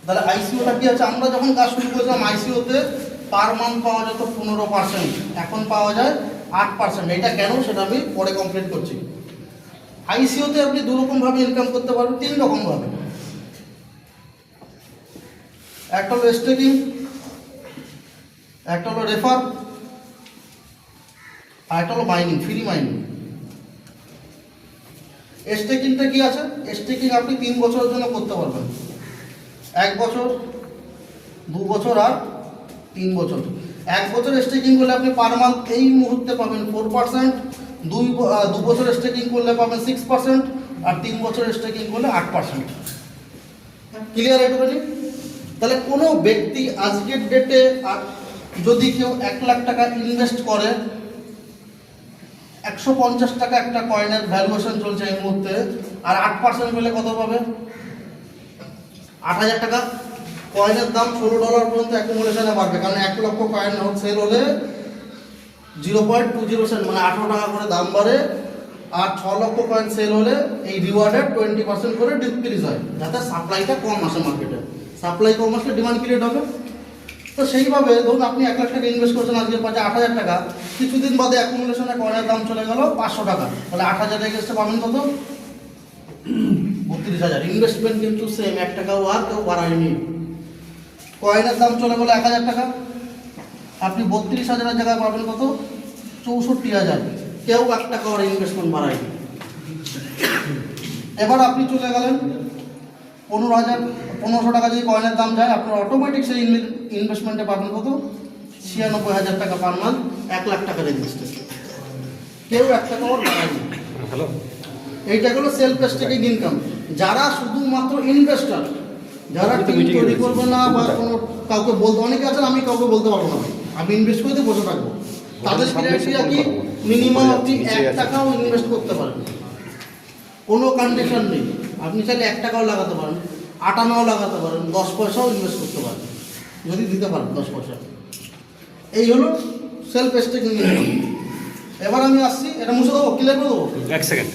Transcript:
তাহলে আইসিওটা কি আছে, আমরা যখন কাজ শুরু করেছিলাম আইসিওতে পার মান্থ পাওয়া যেত 15%, এখন পাওয়া যায় 8%। এটা কেন সেটা আমি পরে কমপ্লিট করছি। আইসিওতে আপনি দুরকমভাবে ইনকাম করতে পারবেন, 3 রকমভাবে। একটা হলো স্টেকিং, একটা হলো রেফার, আর একটা হলো মাইনিং, ফ্রি মাইনিং। স্টেকিংটা কি আছে, স্টেকিং আপনি 3 বছরের জন্য করতে পারবেন, 1 বছর, 2 বছর আর 3 বছর। 1 বছর স্টেকিং করলে আপনি পার মান্থ এই মুহূর্তে পাবেন 4%, 2 বছর স্টেকিং করলে পাবেন 6%, আর 3 বছর স্টেকিং করলে 8%। ক্লিয়ার এটুকুনি? তাহলে কোনো ব্যক্তি আজকের ডেটে যদি কেউ 1 লাখ টাকা ইনভেস্ট করে, 150 টাকা একটা কয়েনের ভ্যালুয়েশন চলছে এই মুহূর্তে, আর 8% পেলে কত পাবে? 8000 টাকা। কয়েনের দাম $16 পর্যন্ত অ্যাকুমুলেশনে বাড়বে, কারণ 1 লক্ষ কয়েন সেল হলে 0.20 সেন্ট মানে 18 টাকা করে দাম বাড়ে, আর 6 লক্ষ কয়েন সেল হলে এই রিওয়ার্ডের 20% করে ডিক্রিজ হয়, যাতে সাপ্লাইটা কম আসে মার্কেটে। সাপ্লাই কম আসলে ডিমান্ড ক্রিয়েট হবে। তো সেইভাবে ধরুন আপনি 1 লাখ টাকা ইনভেস্ট করছেন, আজকে পাচ্ছে 8000 টাকা, কিছুদিন বাদে অ্যাকুমুলেশনে কয়েনের দাম চলে গেল 500 টাকা, তাহলে 8000 এগেস্টে পাবেন কত? 32,000। ইনভেস্টমেন্ট কিন্তু সেম, 1 টাকাও আর কেউ বাড়ায়নি। কয়েনের দাম চলে গেল 1000 টাকা, আপনি 32,000 জায়গায় পাবেন কত? 64,000। কেউ 1 টাকা আর ইনভেস্টমেন্ট বাড়ায়নি। এবার আপনি চলে গেলেন 1500 টাকা যদি কয়েনের দাম যায়, আপনার অটোমেটিক সেই ইনভেস্টমেন্টে পাবেন কত? 96,000 টাকা পার মান্থ, 1 লাখ টাকার ইনভেস্টমেন্ট। কেউ 1 টাকা আর বাড়ায়নি। হ্যালো, এইটা হলো সেলফ স্টেকিং ইনকাম। যারা শুধুমাত্র ইনভেস্টার, যারা টিম তৈরি করবে না বা কোনো কাউকে বলতে, অনেকে আছেন আমি কাউকে বলতে পারবো না, আমি ইনভেস্ট করতে বসে থাকবো, তাদের ক্রাইটেরিয়া কি? মিনিমাম আপনি 1 টাকাও ইনভেস্ট করতে পারেন, কোনো কন্ডিশন নেই। আপনি চাইলে 1 টাকাও লাগাতে পারেন, 8 আনাও লাগাতে পারেন, 10 পয়সাও ইনভেস্ট করতে পারেন, যদি দিতে পারেন 10 পয়সা। এই হলো সেলফ স্টেকিং ইনকাম। এবার আমি আসছি, এটা মুছে দেবো, ক্লিয়ার করে দেবো। 1 সেকেন্ড।